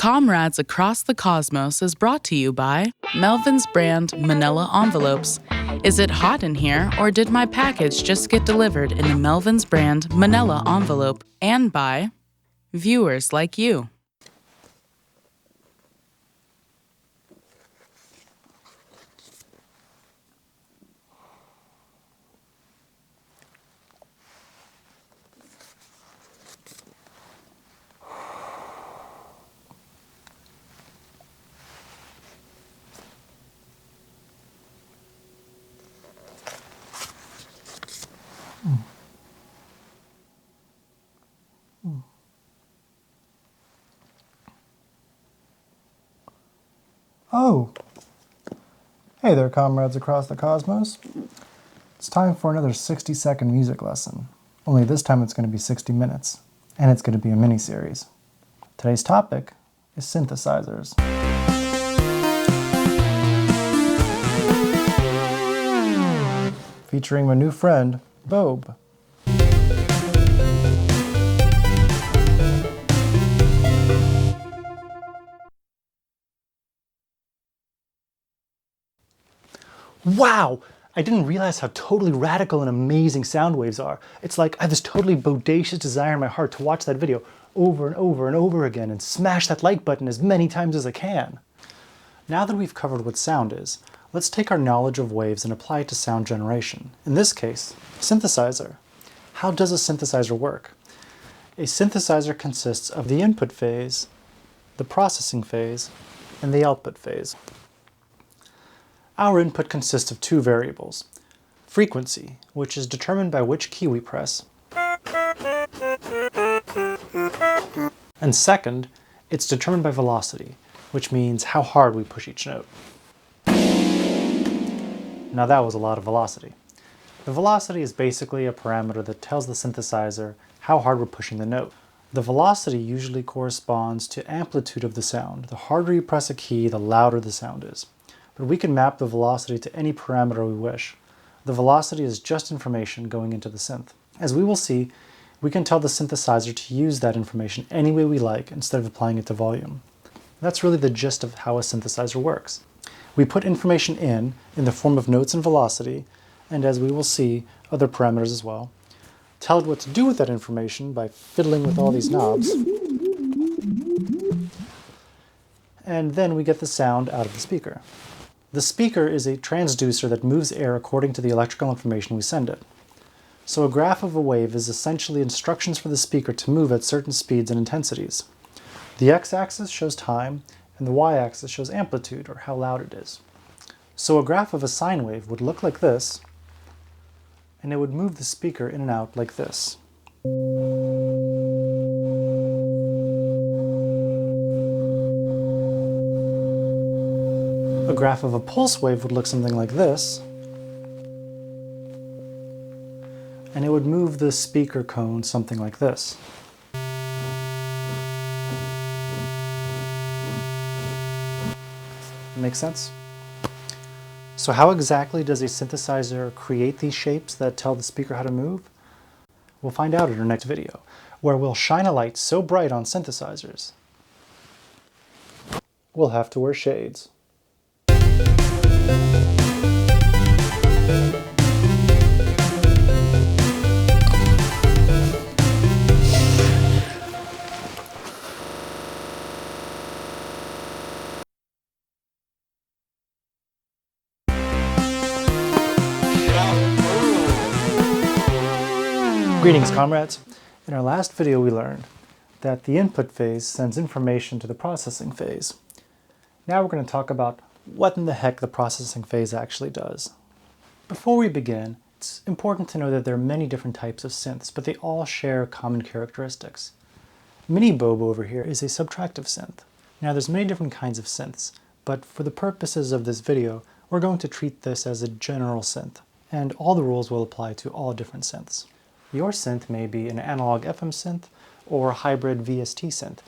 Comrades Across the Cosmos is brought to you by Melvin's brand Manila envelopes. Is it hot in here, or did my package just get delivered in a Melvin's brand Manila envelope? And by viewers like you. Oh, hey there, comrades across the cosmos. It's time for another 60-second music lesson. Only this time it's going to be 60 minutes, and it's going to be a mini-series. Today's topic is synthesizers. Featuring my new friend, Bob. Wow! I didn't realize how totally radical and amazing sound waves are. It's like I have this totally bodacious desire in my heart to watch that video over and over and over again and smash that like button as many times as I can. Now that we've covered what sound is, let's take our knowledge of waves and apply it to sound generation. In this case, synthesizer. How does a synthesizer work? A synthesizer consists of the input phase, the processing phase, and the output phase. Our input consists of two variables. Frequency, which is determined by which key we press. And second, it's determined by velocity, which means how hard we push each note. Now that was a lot of velocity. The velocity is basically a parameter that tells the synthesizer how hard we're pushing the note. The velocity usually corresponds to amplitude of the sound. The harder you press a key, the louder the sound is. But we can map the velocity to any parameter we wish. The velocity is just information going into the synth. As we will see, we can tell the synthesizer to use that information any way we like instead of applying it to volume. That's really the gist of how a synthesizer works. We put information in the form of notes and velocity, and as we will see, other parameters as well. Tell it what to do with that information by fiddling with all these knobs. And then we get the sound out of the speaker. The speaker is a transducer that moves air according to the electrical information we send it. So a graph of a wave is essentially instructions for the speaker to move at certain speeds and intensities. The x-axis shows time, and the y-axis shows amplitude, or how loud it is. So a graph of a sine wave would look like this, and it would move the speaker in and out like this. A graph of a pulse wave would look something like this, and it would move the speaker cone something like this. Make sense? So how exactly does a synthesizer create these shapes that tell the speaker how to move? We'll find out in our next video, where we'll shine a light so bright on synthesizers, we'll have to wear shades. Greetings, comrades. In our last video we learned that the input phase sends information to the processing phase. Now we're going to talk about what in the heck the processing phase actually does. Before we begin, it's important to know that there are many different types of synths, but they all share common characteristics. Mini Bob over here is a subtractive synth. Now there's many different kinds of synths, but for the purposes of this video, we're going to treat this as a general synth, and all the rules will apply to all different synths. Your synth may be an analog FM synth or a hybrid VST synth,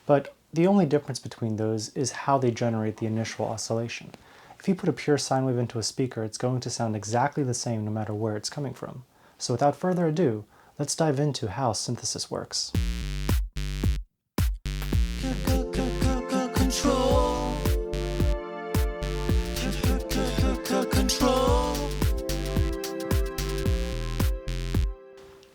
but the only difference between those is how they generate the initial oscillation. If you put a pure sine wave into a speaker, it's going to sound exactly the same no matter where it's coming from. So without further ado, let's dive into how synthesis works.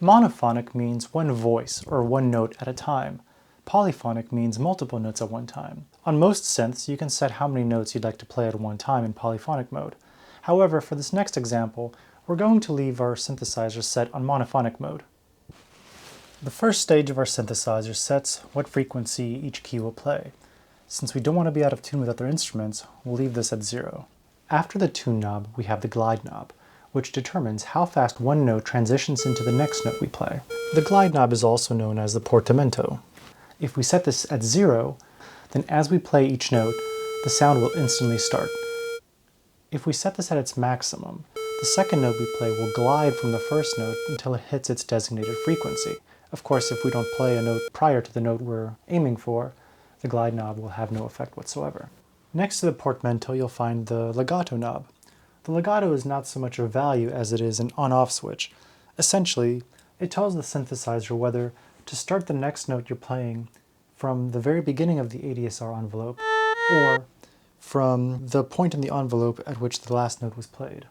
Monophonic means one voice or one note at a time. Polyphonic means multiple notes at one time. On most synths, you can set how many notes you'd like to play at one time in polyphonic mode. However, for this next example, we're going to leave our synthesizer set on monophonic mode. The first stage of our synthesizer sets what frequency each key will play. Since we don't want to be out of tune with other instruments, we'll leave this at 0. After the tune knob, we have the glide knob, which determines how fast one note transitions into the next note we play. The glide knob is also known as the portamento. If we set this at 0, then as we play each note, the sound will instantly start. If we set this at its maximum, the second note we play will glide from the first note until it hits its designated frequency. Of course, if we don't play a note prior to the note we're aiming for, the glide knob will have no effect whatsoever. Next to the portamento, you'll find the legato knob. The legato is not so much of value as it is an on-off switch. Essentially, it tells the synthesizer whether to start the next note you're playing from the very beginning of the ADSR envelope or from the point in the envelope at which the last note was played.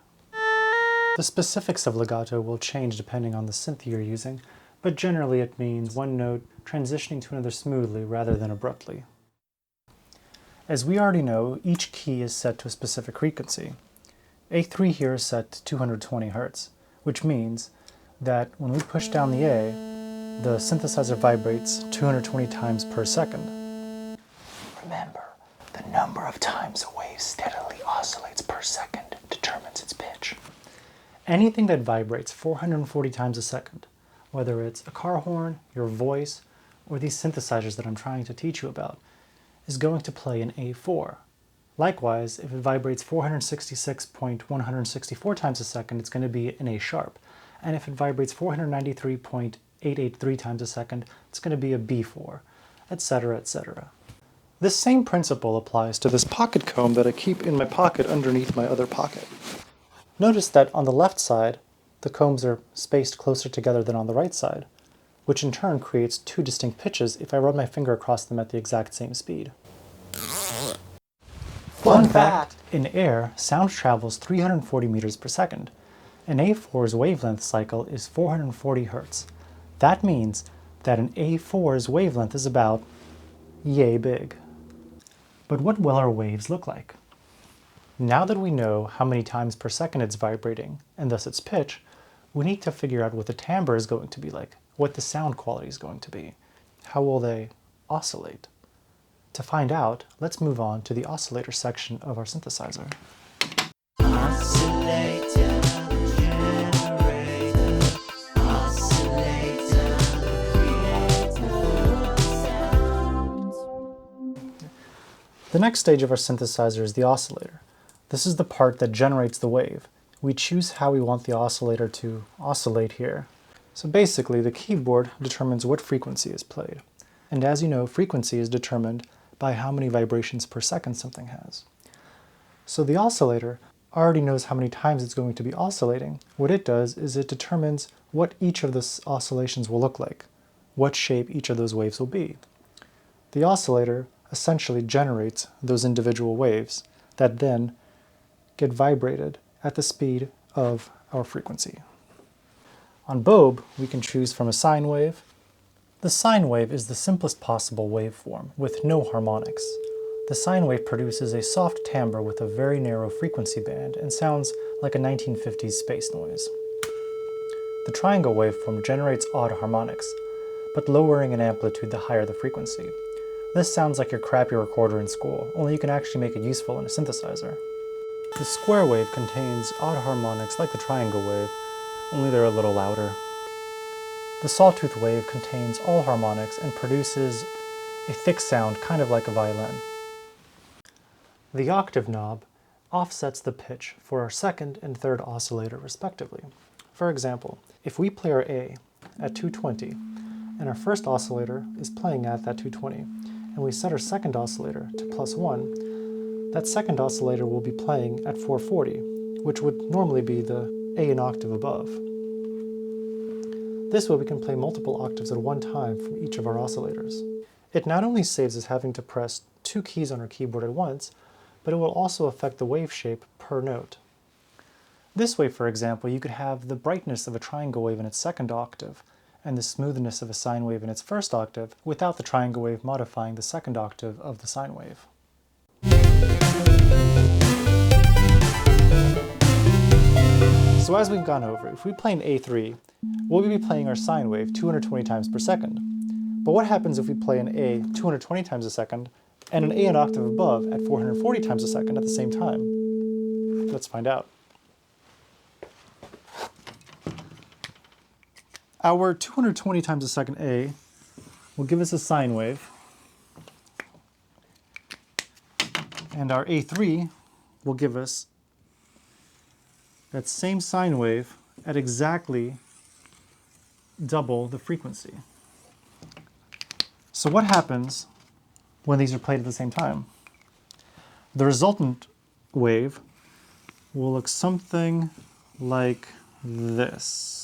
The specifics of legato will change depending on the synth you're using, but generally it means one note transitioning to another smoothly rather than abruptly. As we already know, each key is set to a specific frequency. A3 here is set to 220 Hz, which means that when we push down the A, the synthesizer vibrates 220 times per second. Remember, the number of times a wave steadily oscillates per second determines its pitch. Anything that vibrates 440 times a second, whether it's a car horn, your voice, or these synthesizers that I'm trying to teach you about, is going to play in A4. Likewise, if it vibrates 466.164 times a second, it's going to be in A sharp. And if it vibrates 493.883 times a second, it's going to be a B4, etc., etc. This same principle applies to this pocket comb that I keep in my pocket underneath my other pocket. Notice that on the left side, the combs are spaced closer together than on the right side, which in turn creates two distinct pitches if I run my finger across them at the exact same speed. Fun fact! In air, sound travels 340 meters per second. An A4's wavelength cycle is 440 Hz. That means that an A4's wavelength is about yay big. But what will our waves look like? Now that we know how many times per second it's vibrating, and thus its pitch, we need to figure out what the timbre is going to be like, what the sound quality is going to be. How will they oscillate? To find out, let's move on to the oscillator section of our synthesizer. Oscillator, generator, oscillator, creator sound. The next stage of our synthesizer is the oscillator. This is the part that generates the wave. We choose how we want the oscillator to oscillate here. So basically, the keyboard determines what frequency is played. And as you know, frequency is determined by how many vibrations per second something has. So the oscillator already knows how many times it's going to be oscillating. What it does is it determines what each of the oscillations will look like, what shape each of those waves will be. The oscillator essentially generates those individual waves that then get vibrated at the speed of our frequency. On Bobe, we can choose from a sine wave. The sine wave is the simplest possible waveform with no harmonics. The sine wave produces a soft timbre with a very narrow frequency band and sounds like a 1950s space noise. The triangle waveform generates odd harmonics, but lowering in amplitude the higher the frequency. This sounds like your crappy recorder in school, only you can actually make it useful in a synthesizer. The square wave contains odd harmonics like the triangle wave, only they're a little louder. The sawtooth wave contains all harmonics and produces a thick sound kind of like a violin. The octave knob offsets the pitch for our second and third oscillator respectively. For example, if we play our A at 220 and our first oscillator is playing at that 220 and we set our second oscillator to +1, that second oscillator will be playing at 440, which would normally be the A an octave above. This way we can play multiple octaves at one time from each of our oscillators. It not only saves us having to press two keys on our keyboard at once, but it will also affect the wave shape per note. This way, for example, you could have the brightness of a triangle wave in its second octave and the smoothness of a sine wave in its first octave without the triangle wave modifying the second octave of the sine wave. So as we've gone over, if we play an A3, we'll be playing our sine wave 220 times per second. But what happens if we play an A 220 times a second and an A an octave above at 440 times a second at the same time? Let's find out. Our 220 times a second A will give us a sine wave, and our A3 will give us that same sine wave at exactly double the frequency. So what happens when these are played at the same time? The resultant wave will look something like this.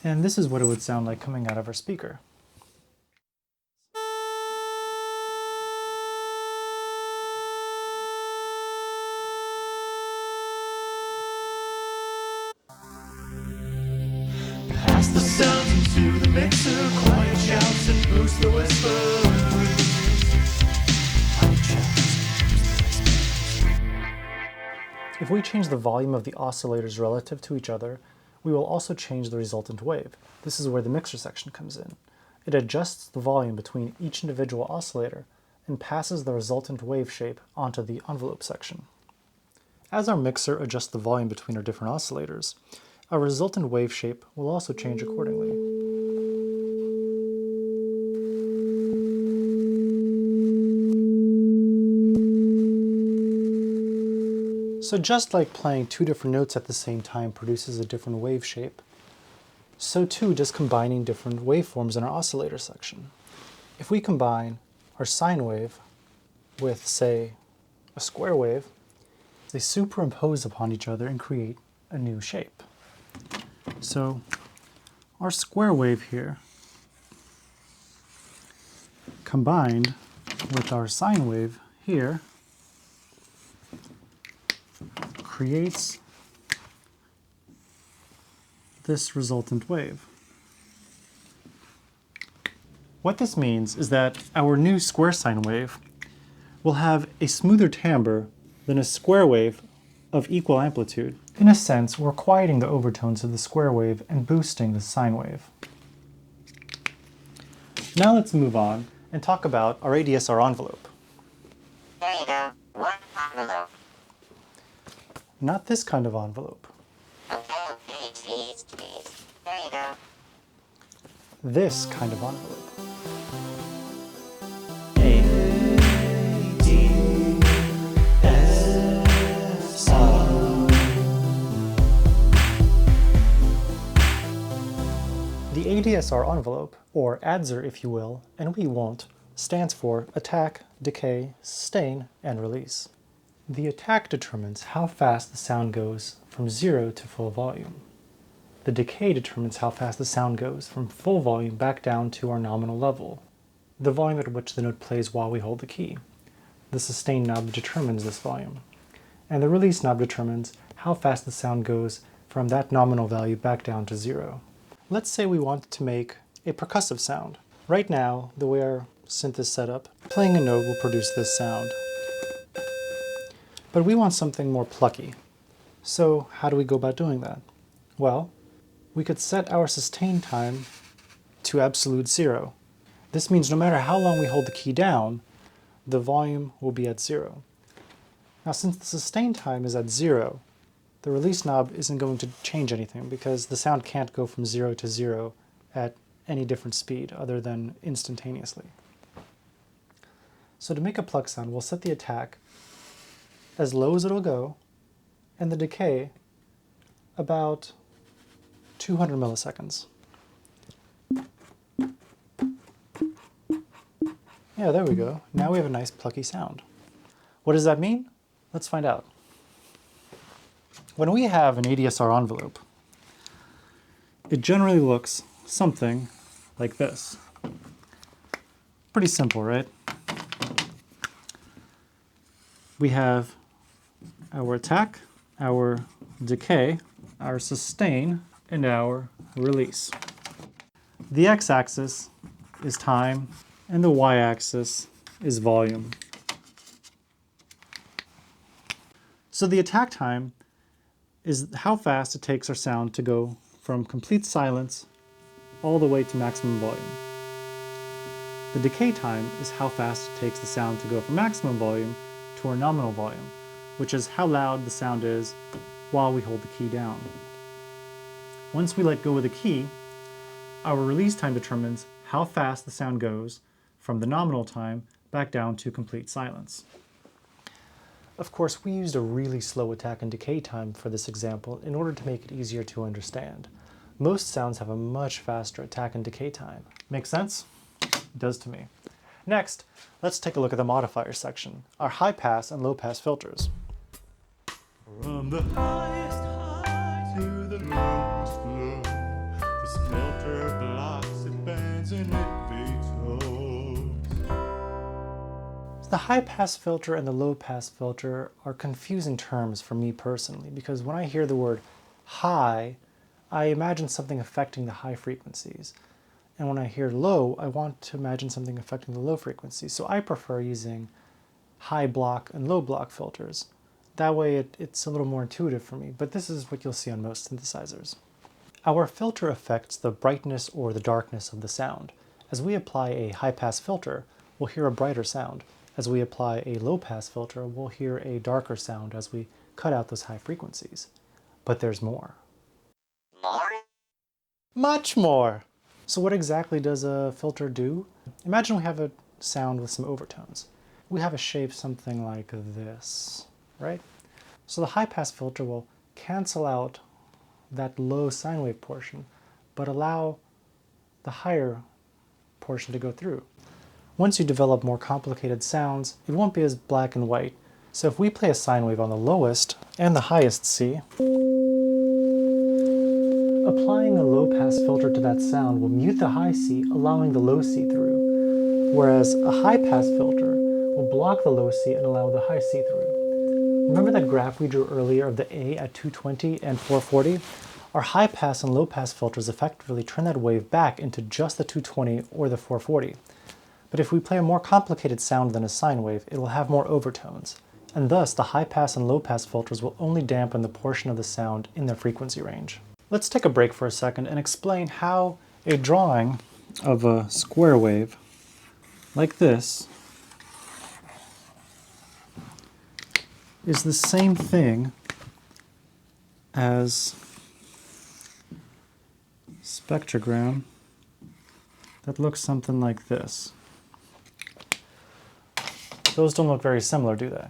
And this is what it would sound like coming out of our speaker. Pass the sounds into the mixer, quiet shouts and boost the whispers. If we change the volume of the oscillators relative to each other, we will also change the resultant wave. This is where the mixer section comes in. It adjusts the volume between each individual oscillator and passes the resultant wave shape onto the envelope section. As our mixer adjusts the volume between our different oscillators, our resultant wave shape will also change accordingly. So just like playing two different notes at the same time produces a different wave shape, so too does combining different waveforms in our oscillator section. If we combine our sine wave with, say, a square wave, they superimpose upon each other and create a new shape. So our square wave here combined with our sine wave here creates this resultant wave. What this means is that our new square sine wave will have a smoother timbre than a square wave of equal amplitude. In a sense, we're quieting the overtones of the square wave and boosting the sine wave. Now let's move on and talk about our ADSR envelope. There you go. One envelope. Not this kind of envelope. Okay, please. There you go. This kind of envelope. The ADSR envelope, or ADSR if you will, and we won't, stands for attack, decay, sustain, and release. The attack determines how fast the sound goes from 0 to full volume. The decay determines how fast the sound goes from full volume back down to our nominal level, the volume at which the note plays while we hold the key. The sustain knob determines this volume, and the release knob determines how fast the sound goes from that nominal value back down to 0. Let's say we want to make a percussive sound. Right now, the way our synth is set up, playing a note will produce this sound. But we want something more plucky. So how do we go about doing that? Well, we could set our sustain time to absolute 0. This means no matter how long we hold the key down, the volume will be at 0. Now since the sustain time is at 0, the release knob isn't going to change anything because the sound can't go from 0 to 0 at any different speed other than instantaneously. So to make a pluck sound, we'll set the attack as low as it'll go and the decay about 200 milliseconds. Yeah, there we go. Now we have a nice plucky sound. What does that mean? Let's find out. When we have an ADSR envelope, it generally looks something like this. Pretty simple, right? we have our attack, our decay, our sustain, and our release. The x-axis is time, and the y-axis is volume. So the attack time is how fast it takes our sound to go from complete silence all the way to maximum volume. The decay time is how fast it takes the sound to go from maximum volume to our nominal volume, which is how loud the sound is while we hold the key down. Once we let go of the key, our release time determines how fast the sound goes from the nominal time back down to complete silence. Of course, we used a really slow attack and decay time for this example in order to make it easier to understand. Most sounds have a much faster attack and decay time. Make sense? It does to me. Next, let's take a look at the modifier section, our high pass and low pass filters. From the highest high to the lowest low, this filter blocks, it bends, and it vetoes. The high pass filter and the low pass filter are confusing terms for me personally, because when I hear the word high, I imagine something affecting the high frequencies. And when I hear low, I want to imagine something affecting the low frequencies. So I prefer using high block and low block filters. That way it's a little more intuitive for me, but this is what you'll see on most synthesizers. Our filter affects the brightness or the darkness of the sound. As we apply a high pass filter, we'll hear a brighter sound. As we apply a low pass filter, we'll hear a darker sound as we cut out those high frequencies. But there's more. More? Much more! So what exactly does a filter do? Imagine we have a sound with some overtones. We have a shape something like this, right? So the high pass filter will cancel out that low sine wave portion, but allow the higher portion to go through. Once you develop more complicated sounds, it won't be as black and white. So if we play a sine wave on the lowest and the highest C, applying a low pass filter to that sound will mute the high C, allowing the low C through, whereas a high pass filter will block the low C and allow the high C through. Remember that graph we drew earlier of the A at 220 and 440? Our high pass and low pass filters effectively turn that wave back into just the 220 or the 440. But if we play a more complicated sound than a sine wave, it will have more overtones, and thus the high pass and low pass filters will only dampen the portion of the sound in their frequency range. Let's take a break for a second and explain how a drawing of a square wave like this is the same thing as spectrogram that looks something like this. Those don't look very similar, do they?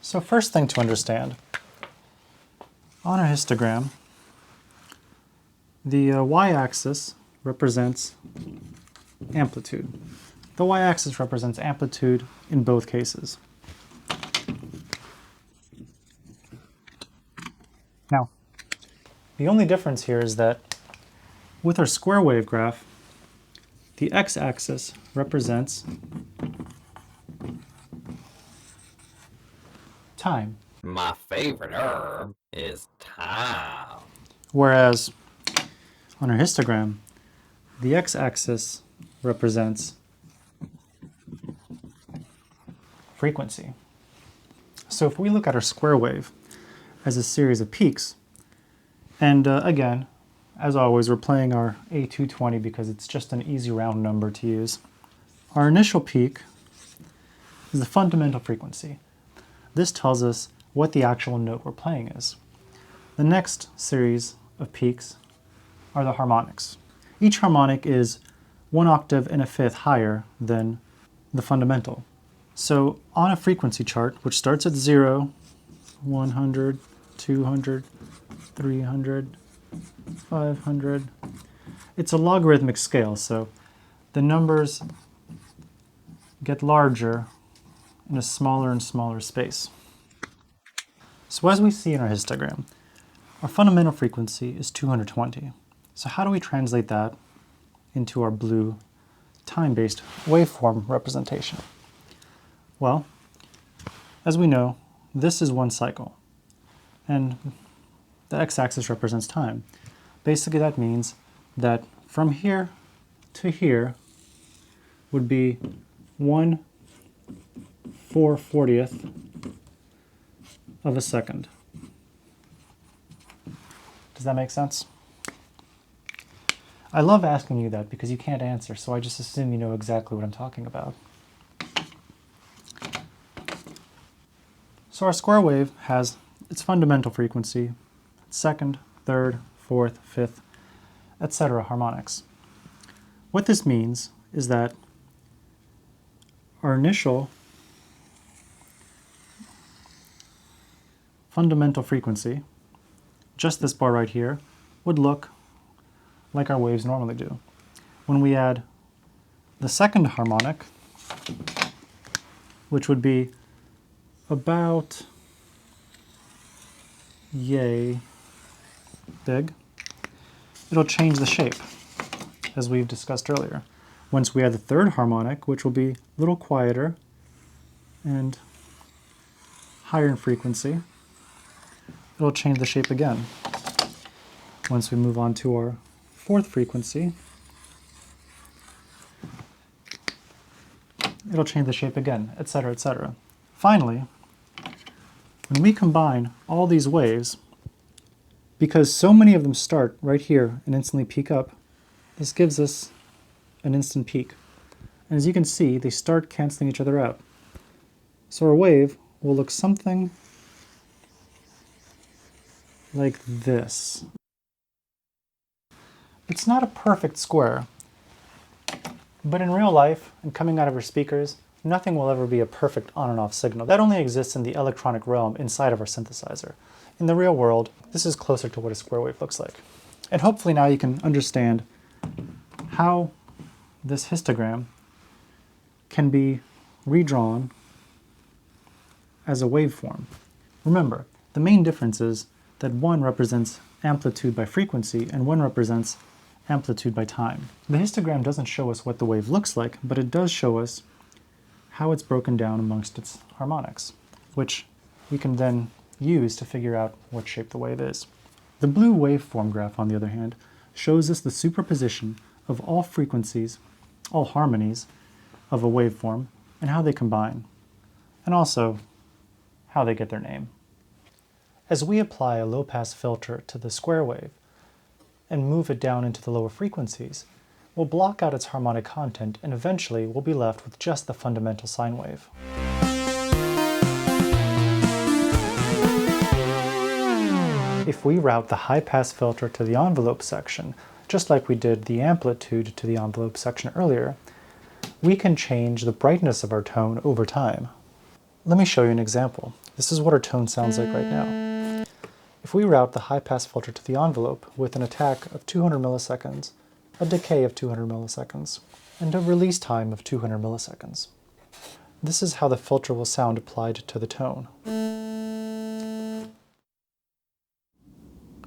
So first thing to understand, on a histogram, the y-axis represents amplitude. The y-axis represents amplitude in both cases. Now, the only difference here is that with our square wave graph, the x-axis represents time. My favorite herb is thyme. Whereas on our histogram, the x-axis represents frequency. So if we look at our square wave as a series of peaks, and again, as always, we're playing our A220 because it's just an easy round number to use. Our initial peak is the fundamental frequency. This tells us what the actual note we're playing is. The next series of peaks are the harmonics. Each harmonic is 1 octave and a fifth higher than the fundamental. So on a frequency chart, which starts at 0, 100, 200, 300, 500, it's a logarithmic scale, so the numbers get larger in a smaller and smaller space. So as we see in our histogram, our fundamental frequency is 220. So how do we translate that into our blue time-based waveform representation? Well, As we know, this is one cycle, and the x-axis represents time. Basically that means that from here to here would be 1/440th of a second. Does that make sense? I love asking you that because you can't answer, so I just assume you know exactly what I'm talking about. So our square wave has its fundamental frequency, second, third, fourth, fifth, etc. harmonics. What this means is that our initial fundamental frequency, just this bar right here, would look like our waves normally do. When we add the second harmonic, which would be about yay big, it'll change the shape, as we've discussed earlier. Once we add the third harmonic, which will be a little quieter and higher in frequency, it'll change the shape again. Once we move on to our fourth frequency, it'll change the shape again, etc., etc. Finally, when we combine all these waves, because so many of them start right here and instantly peak up, this gives us an instant peak. And as you can see, they start canceling each other out. So our wave will look something like this. It's not a perfect square, but in real life and coming out of our speakers, nothing will ever be a perfect on and off signal. That only exists in the electronic realm inside of our synthesizer. In the real world, this is closer to what a square wave looks like. And hopefully now you can understand how this histogram can be redrawn as a waveform. Remember, the main difference is that one represents amplitude by frequency and one represents amplitude by time. The histogram doesn't show us what the wave looks like, but it does show us how it's broken down amongst its harmonics, which we can then use to figure out what shape the wave is. The blue waveform graph, on the other hand, shows us the superposition of all frequencies, all harmonies of a waveform, and how they combine, and also how they get their name. As we apply a low-pass filter to the square wave and move it down into the lower frequencies, we'll block out its harmonic content and eventually we'll be left with just the fundamental sine wave. If we route the high-pass filter to the envelope section, just like we did the amplitude to the envelope section earlier, we can change the brightness of our tone over time. Let me show you an example. This is what our tone sounds like right now. If we route the high-pass filter to the envelope with an attack of 200 milliseconds, a decay of 200 milliseconds, and a release time of 200 milliseconds. This is how the filter will sound applied to the tone.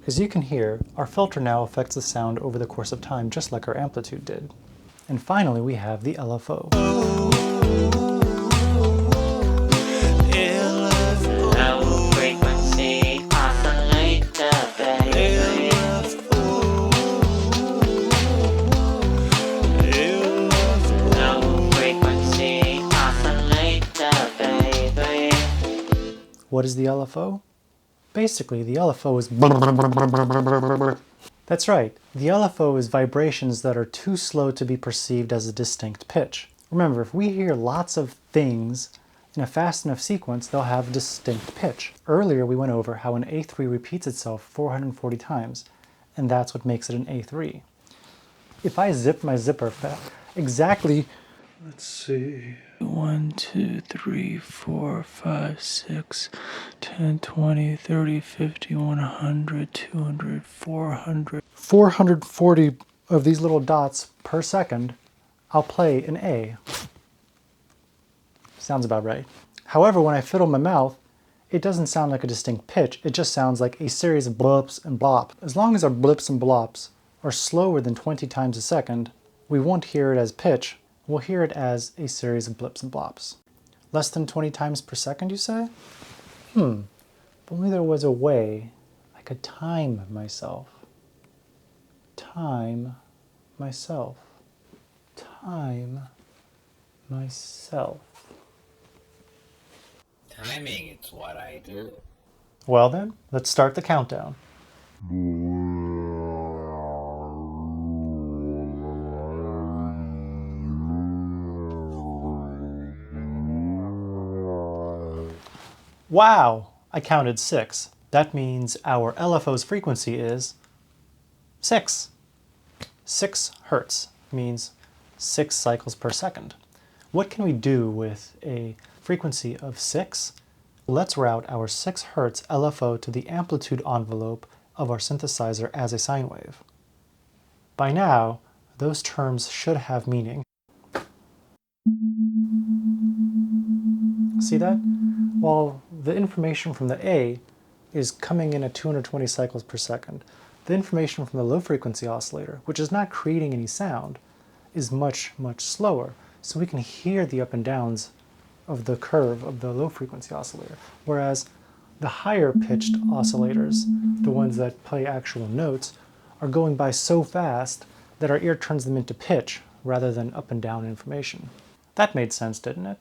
As you can hear, our filter now affects the sound over the course of time just like our amplitude did. And finally we have the LFO. Low frequency oscillator, baby. Low frequency oscillator, baby. What is the LFO? Basically, the LFO is... That's right, the LFO is vibrations that are too slow to be perceived as a distinct pitch. Remember, if we hear lots of things in a fast enough sequence, they'll have a distinct pitch. Earlier we went over how an A3 repeats itself 440 times, and that's what makes it an A3. If I zip my zipper exactly, let's see, 1, 2, 3, 4, 5, 6, 10, 20, 30, 50, 100, 200, 400. 440 of these little dots per second, I'll play an A. Sounds about right. However, when I fiddle my mouth, it doesn't sound like a distinct pitch, it just sounds like a series of blips and blops. As long as our blips and blops are slower than 20 times a second, we won't hear it as pitch, we'll hear it as a series of blips and blops. Less than 20 times per second, you say? If only there was a way I could time myself. Time myself. Time myself. Timing, it's what I do. Well then, let's start the countdown. Wow! I counted 6. That means our LFO's frequency is 6. 6 hertz means 6 cycles per second. What can we do with a frequency of 6? Let's route our 6 hertz LFO to the amplitude envelope of our synthesizer as a sine wave. By now, those terms should have meaning. See that? While the information from the A is coming in at 220 cycles per second, the information from the low frequency oscillator, which is not creating any sound, is much, much slower. So we can hear the up and downs of the curve of the low frequency oscillator. Whereas the higher pitched oscillators, the ones that play actual notes, are going by so fast that our ear turns them into pitch rather than up and down information. That made sense, didn't it?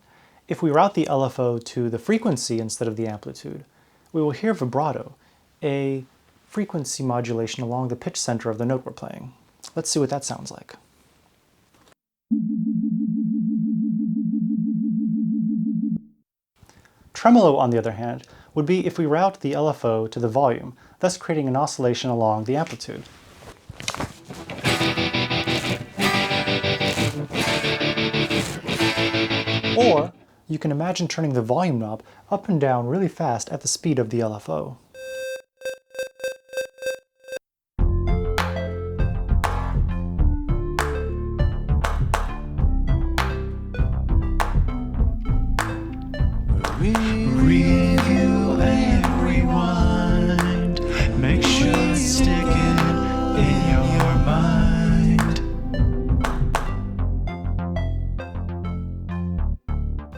If we route the LFO to the frequency instead of the amplitude, we will hear vibrato, a frequency modulation along the pitch center of the note we're playing. Let's see what that sounds like. Tremolo, on the other hand, would be if we route the LFO to the volume, thus creating an oscillation along the amplitude. Or you can imagine turning the volume knob up and down really fast at the speed of the LFO. Review and rewind. Make sure it's sticking in your mind.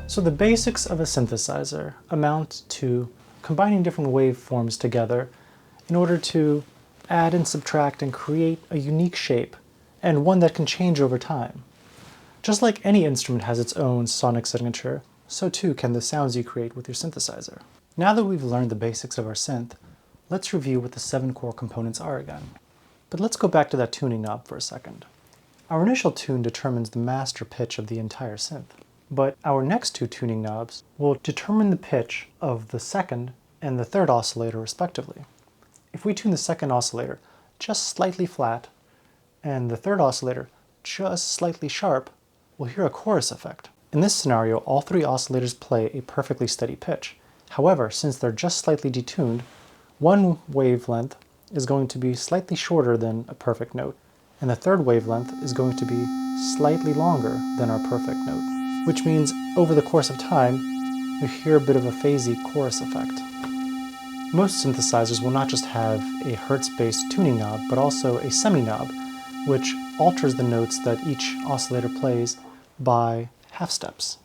So the basics of a synthesizer amount to combining different waveforms together in order to add and subtract and create a unique shape, and one that can change over time. Just like any instrument has its own sonic signature, so too can the sounds you create with your synthesizer. Now that we've learned the basics of our synth, let's review what the 7 core components are again. But let's go back to that tuning knob for a second. Our initial tune determines the master pitch of the entire synth, but our next 2 tuning knobs will determine the pitch of the second and the third oscillator respectively. If we tune the second oscillator just slightly flat and the third oscillator just slightly sharp, we'll hear a chorus effect. In this scenario, all 3 oscillators play a perfectly steady pitch. However, since they're just slightly detuned, one wavelength is going to be slightly shorter than a perfect note, and the third wavelength is going to be slightly longer than our perfect note, which means over the course of time, we hear a bit of a phasey chorus effect. Most synthesizers will not just have a hertz-based tuning knob, but also a semi-knob, which alters the notes that each oscillator plays by half steps.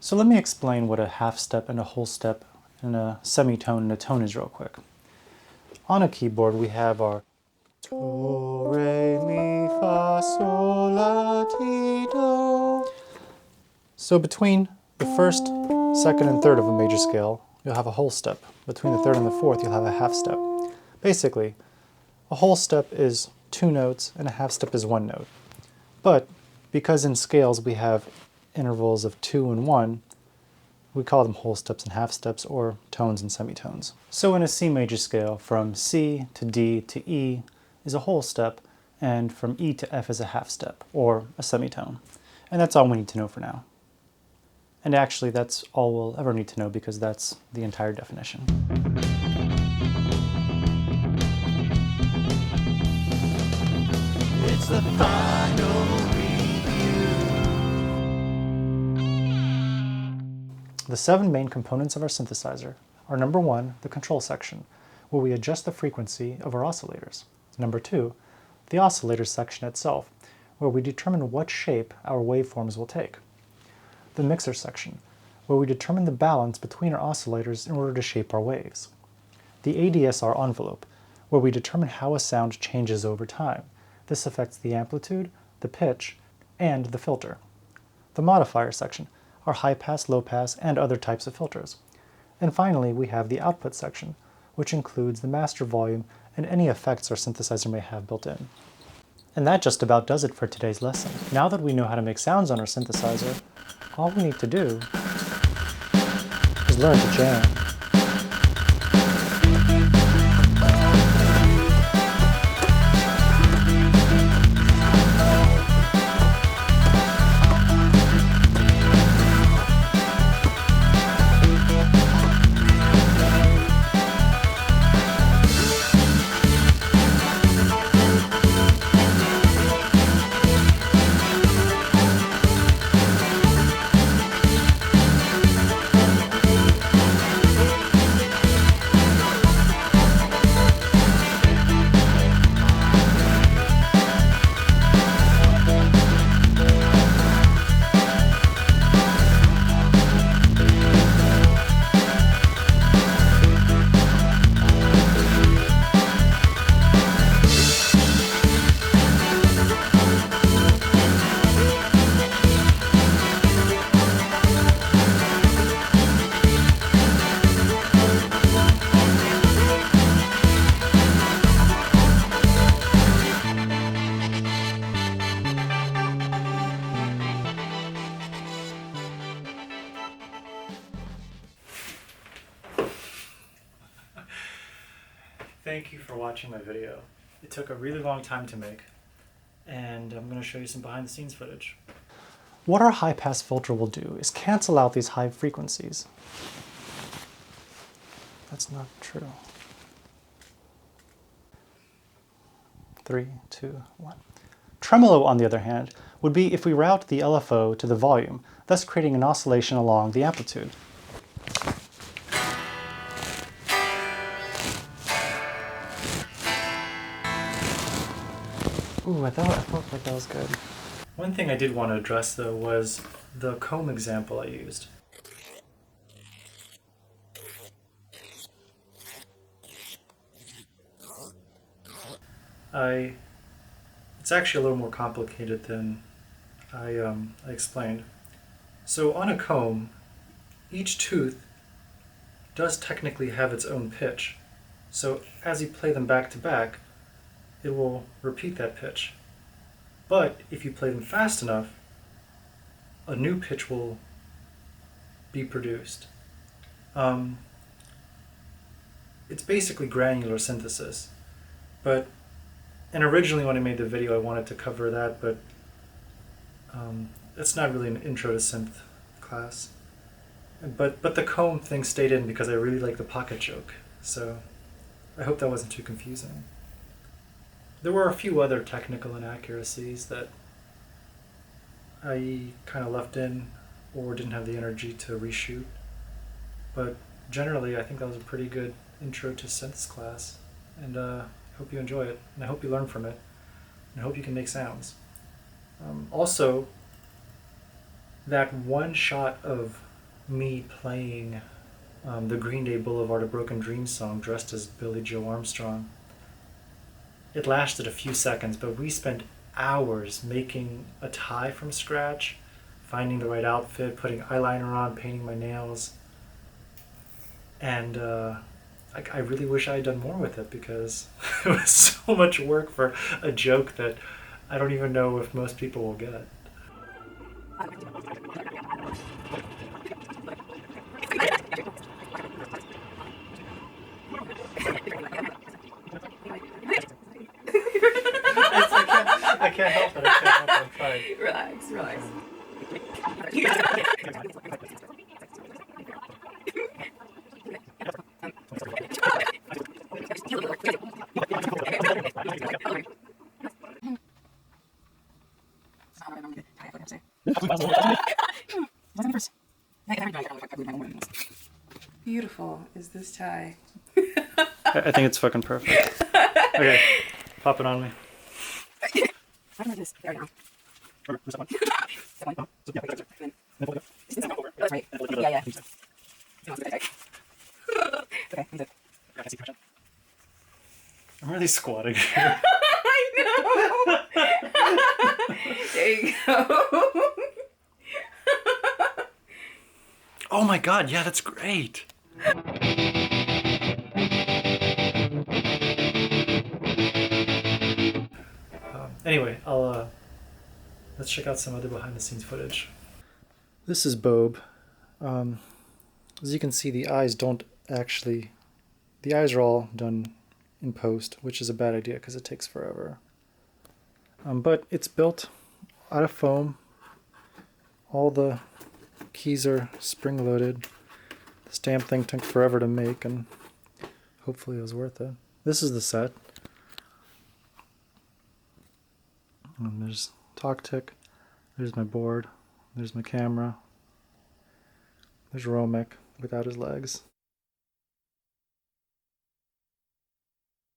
So let me explain what a half step and a whole step and a semitone and a tone is real quick. On a keyboard we have our do, re, mi, fa, sol, la, ti, do. So between the first, second, and third of a major scale, you'll have a whole step. Between the third and the fourth, you'll have a half step. Basically, a whole step is 2 notes and a half step is 1 note. But because in scales we have intervals of 2 and 1, we call them whole steps and half steps, or tones and semitones. So in a C major scale, from C to D to E is a whole step, and from E to F is a half step, or a semitone. And that's all we need to know for now. And actually, that's all we'll ever need to know, because that's the entire definition. It's the final review. The 7 main components of our synthesizer are: number 1, the control section, where we adjust the frequency of our oscillators. Number 2, the oscillator section itself, where we determine what shape our waveforms will take. The mixer section, where we determine the balance between our oscillators in order to shape our waves. The ADSR envelope, where we determine how a sound changes over time. This affects the amplitude, the pitch, and the filter. The modifier section, our high pass, low pass, and other types of filters. And finally, we have the output section, which includes the master volume and any effects our synthesizer may have built in. And that just about does it for today's lesson. Now that we know how to make sounds on our synthesizer, all we need to do is learn to jam. Thank you for watching my video. It took a really long time to make, and I'm going to show you some behind the scenes footage. What our high pass filter will do is cancel out these high frequencies. That's not true. 3, 2, 1. Tremolo, on the other hand, would be if we route the LFO to the volume, thus creating an oscillation along the amplitude. Ooh, I felt like that was good. One thing I did want to address, though, was the comb example I used. It's actually a little more complicated than I explained. So on a comb, each tooth does technically have its own pitch. So as you play them back to back, it will repeat that pitch. But if you play them fast enough, a new pitch will be produced. It's basically granular synthesis. And originally when I made the video I wanted to cover that, but it's not really an intro to synth class. But the comb thing stayed in because I really like the pocket joke, so I hope that wasn't too confusing. There were a few other technical inaccuracies that I kind of left in or didn't have the energy to reshoot, but generally I think that was a pretty good intro to synths class, and I hope you enjoy it, and I hope you learn from it, and I hope you can make sounds. Also, that one shot of me playing the Green Day Boulevard of Broken Dreams song dressed as Billy Joe Armstrong, it lasted a few seconds, but we spent hours making a tie from scratch, finding the right outfit, putting eyeliner on, painting my nails, and I really wish I had done more with it because it was so much work for a joke that I don't even know if most people will get. I can't help it. I'm trying. Relax. Beautiful is this tie. I think it's fucking perfect. Okay, pop it on me. Like this. There we go. That's right. Yeah. really squatting here. I know. There you go. Oh my god, yeah, that's great. Anyway, let's check out some other behind the scenes footage. This is Bob. As you can see, the eyes are all done in post, which is a bad idea because it takes forever. But it's built out of foam. All the keys are spring loaded. This damn thing took forever to make, and hopefully it was worth it. This is the set. And there's TalkTick, there's my board, there's my camera, there's Romic without his legs.